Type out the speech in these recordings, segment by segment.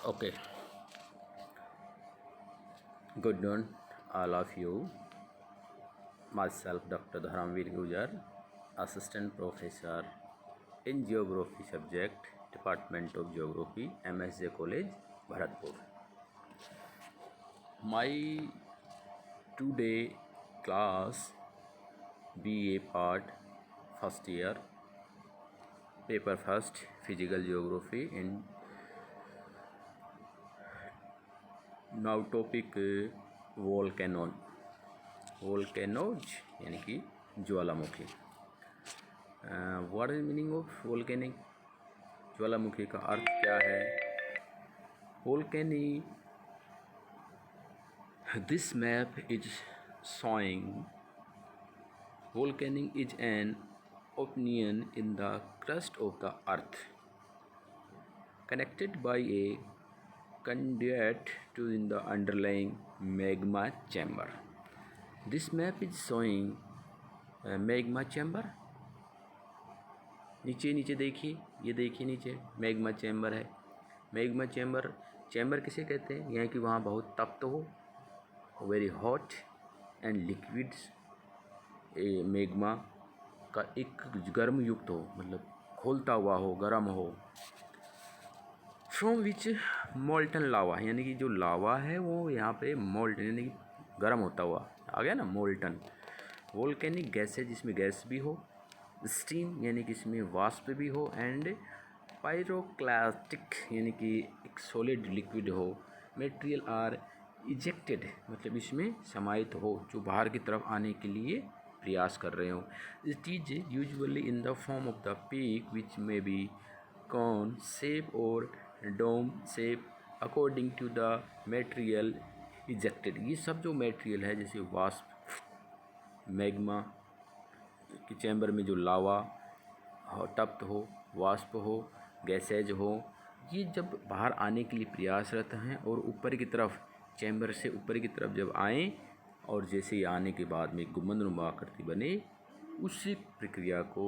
Okay, good noon, all of you. Myself, Dr. Dharamveer Gujar, Assistant Professor in Geography subject, Department of Geography, MSJ College, Bharatpur. My today class BA part first year, paper first, Physical Geography, and now topic volcanoes यानी कि ज्वालामुखी. What is meaning of volcanic? ज्वालामुखी का अर्थ क्या है? Volcanic, this map is showing volcanic is an opening in the crust of the earth connected by a conduit to in the underlying magma chamber. This map is showing magma chamber. नीचे नीचे देखिए, ये देखिए नीचे magma chamber है. Magma chamber किसे कहते हैं? यहाँ कि वहाँ बहुत तप्त हो, very hot and liquids, magma का एक गर्म युक्त हो, मतलब खोलता हुआ हो, गर्म हो. फ्रॉम विच मोल्टन लावा, यानी कि जो लावा है वो यहाँ पे मोल्टन यानी कि गर्म होता हुआ आ गया ना, मोल्टन. वोल्केनिक गैस है जिसमें गैस भी हो, स्टीम यानी कि इसमें वाष्प भी हो, एंड पायरोक्लास्टिक यानी कि एक सॉलिड लिक्विड हो. मटेरियल आर इजेक्टेड मतलब इसमें समाहित हो, जो बाहर की तरफ आने के लिए प्रयास कर रहे हो. It is usually in the form of the peak which may be cone shape और dome shape according to the material ejected. ये सब जो मटेरियल है, जैसे वाष्प, मैग्मा कि चैम्बर में जो लावा हो, तप्त हो, वाष्प हो, गैसेज हो, ये जब बाहर आने के लिए प्रयासरत हैं और ऊपर की तरफ, चैम्बर से ऊपर की तरफ जब आएँ और जैसे ही आने के बाद में गुंबदनुमा आकृति बने, उसी प्रक्रिया को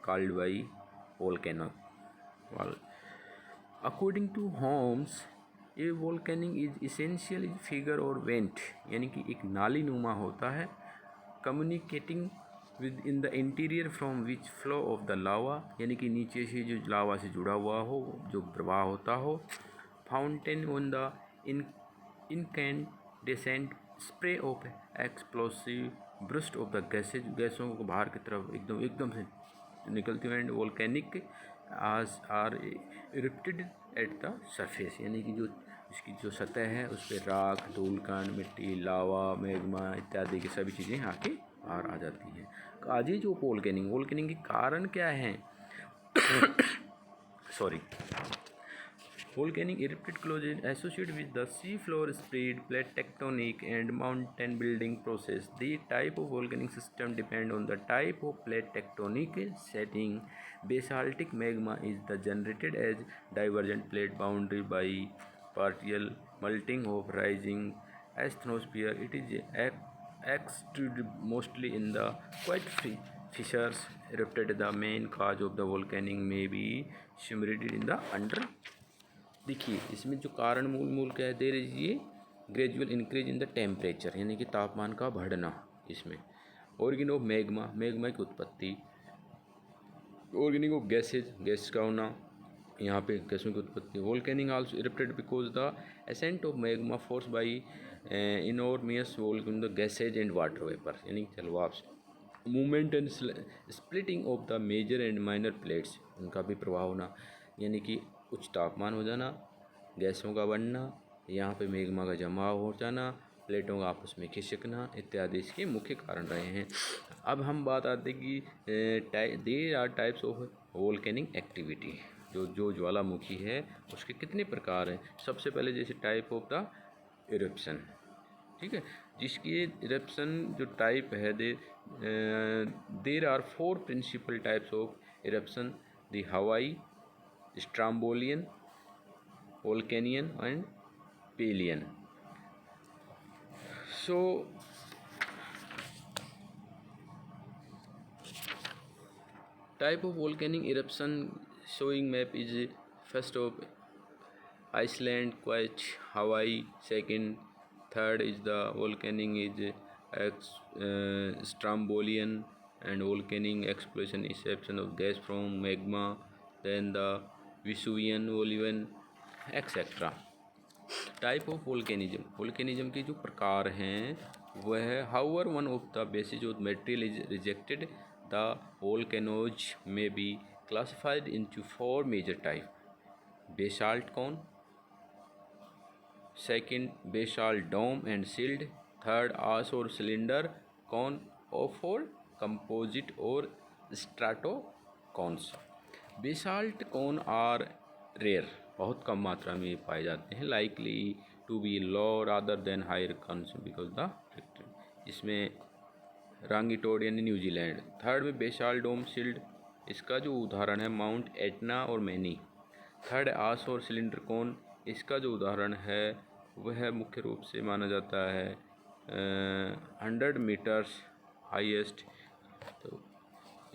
called by volcano. According to Holmes, a volcanic is essential is figure और वेंट यानी कि एक नाली नुमा होता है, communicating with in the interior from which flow of the lava यानी कि नीचे से जो लावा से जुड़ा हुआ हो, जो प्रवाह होता हो. Fountain on the incandescent spray of explosive burst of the gases, गैसों को बाहर की तरफ एकदम से निकलती हुई. And volcanic ash are erupted at the surface यानी कि जो इसकी जो सतह है उस पर राख, धूलकण, मिट्टी, लावा, मैग्मा इत्यादि की सभी चीज़ें आके बाहर आ जाती हैं. आज ये जो वोल्केनिक के कारण क्या हैं? Sorry. Volcanic erupted closely associated with the seafloor spread, plate tectonic, and mountain building process. The type of volcanic system depend on the type of plate tectonic setting. Basaltic magma is the generated as divergent plate boundary by partial melting of rising asthenosphere. It is extruded mostly in the quiet fissures erupted. The main cause of the volcanic may be submerged in the under. देखिए इसमें जो कारण मूल क्या है, दे रही gradual increase in the temperature यानी कि तापमान का बढ़ना. इसमें ऑर्गेन ऑफ मैग्मा की उत्पत्ति, ऑर्गेनिक ऑफ गैस का होना, यहाँ पे गैसों की उत्पत्ति. Volcanic also erupted because the ascent of magma force by enormous volcano the gases and water vapour यानी जलवाष्प. Movement and splitting of the major and minor plates, उनका भी प्रभाव होना यानी कि उच्च तापमान हो जाना, गैसों का बढ़ना, यहाँ पे मैग्मा का जमाव हो जाना, प्लेटों का आपस में खिसकना इत्यादि इसके मुख्य कारण रहे हैं. अब हम बात आते कि there are types of volcanic activity. जो ज्वालामुखी है उसके कितने प्रकार हैं? सबसे पहले जैसे टाइप ऑफ द इरप्शन, ठीक है, जिसकी इरप्शन जो टाइप है, there are 4 principal types of eruption. The Hawaii, Strombolian, Vulcanian and Pelean. So type of volcanic eruption showing map is first of Iceland, Quech, Hawaii. Second, third is the volcanic is Strombolian and volcanic explosion inception of gas from magma. Then the Vesuvian volcano, etc. Type of volcanism, volcanism के जो प्रकार हैं वह है however one of the basis of material is rejected the volcanoes में be classified into 4 major type. Basalt cone, second basalt dome and shield, third ash और cylinder cone, और fourth composite और stratocones. Basalt cone are rare, बहुत कम मात्रा में पाए जाते हैं. Likely to be low rather than higher कंसम बिकॉज द इसमें रांगीटोड यानी न्यूजीलैंड. थर्ड में बेसाल्ट डोम शिल्ड, इसका जो उदाहरण है माउंट एटना और मैनी. थर्ड आस और सिलेंडर कौन, इसका जो उदाहरण है वह मुख्य रूप से माना जाता है 100 मीटर्स हाईएस्ट. तो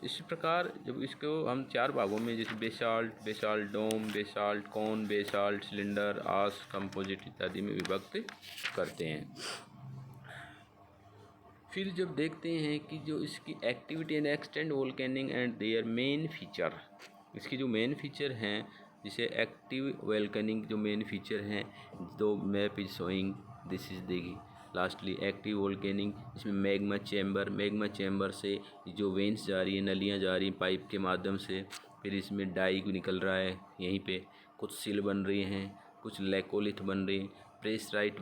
इस प्रकार जब इसको हम 4 भागों में जैसे बेसाल्ट, बेसाल्ट डोम, बेसाल्ट कौन, बेसाल्ट सिलेंडर, आस, कंपोजिट इत्यादि में विभक्त करते हैं. फिर जब देखते हैं कि जो इसकी activity and extend volcanic and their main feature, इसकी जो मेन फीचर हैं जिसे एक्टिव वोल्केनिक जो मेन फीचर हैं, दो map is showing this is the lastly active volcanic. इसमें मैग्मा चैम्बर से जो वेंस जा रही है, नलियाँ जा रही हैं पाइप के माध्यम से. फिर इसमें डाई निकल रहा है, यहीं पे कुछ सिल बन रही हैं, कुछ लैकोलिथ बन रही हैं, प्रेसराइट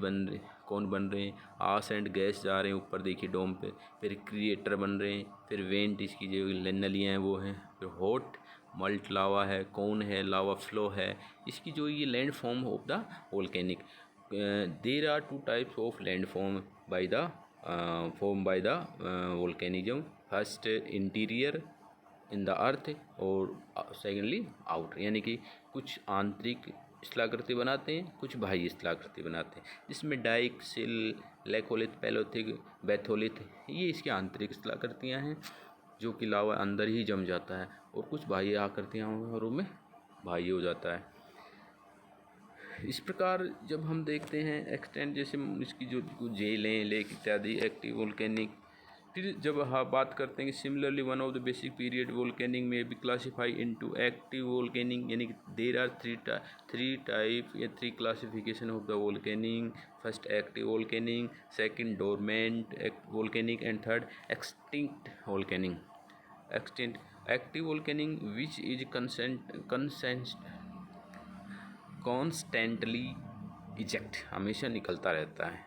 कौन बन रहे हैं, आस एंड गैस जा रहे हैं ऊपर देखिए डोम पे. फिर क्रिएटर बन रहे हैं, फिर वेंट इसकी जो नलियाँ हैं वो हैं, फिर हॉट मल्ट लावा है, कौन है, लावा फ्लो है. इसकी जो ये land form of the volcanic, there are 2 types of land form by the volcanism. First interior in the earth और सेकेंडली आउटर, यानी कि कुछ आंतरिक स्थलाकृति बनाते हैं, कुछ बाह्य स्थलाकृति बनाते हैं. जिसमें डाइक, सिल, लैकोलिथ, पैलोथिक, बैथोलिथ ये इसकी आंतरिक स्थलाकृतियाँ हैं जो कि लावा अंदर ही जम जाता है, और कुछ बाह्य आकृतियाँ में बाह्य हो जाता है. इस प्रकार जब हम देखते हैं एक्सटेंड जैसे इसकी जो जेलें, लेक इत्यादि एक्टिव वोल्केनिक. फिर जब हम बात करते हैं कि similarly one of the basic period volcanic में be classified into active volcanic, यानी कि देर आर 3 टाइप या 3 classification of the volcanic. First active volcanic, second dormant volcanic and third extinct volcanic. Active volcanic which is constantly eject, हमेशा निकलता रहता है.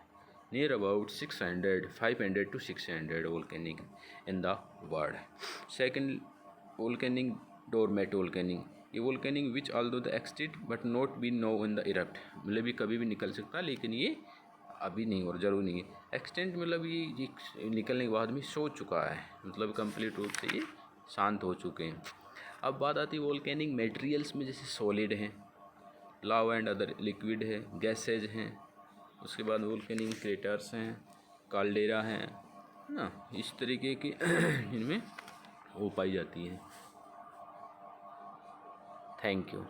Near about 500 to 600 volcanic in the world. Second volcanic dormant volcanic, ये volcanic which although the extinct but not be no in the erupt, मतलब भी कभी भी निकल सकता है लेकिन ये अभी नहीं और ज़रूर नहीं है. एक्सटेंट मतलब ये निकलने के बाद में सो चुका है, मतलब कंप्लीट रूप से ये शांत हो चुके हैं. अब बात आती है वोल्केनिक मटेरियल्स में, जैसे सॉलिड हैं, लावा एंड अदर लिक्विड है, गैसेज हैं, उसके बाद वोल्केनिक क्रेटर्स हैं, काल्डेरा हैं ना, इस तरीके की इनमें वो पाई जाती हैं. Thank you.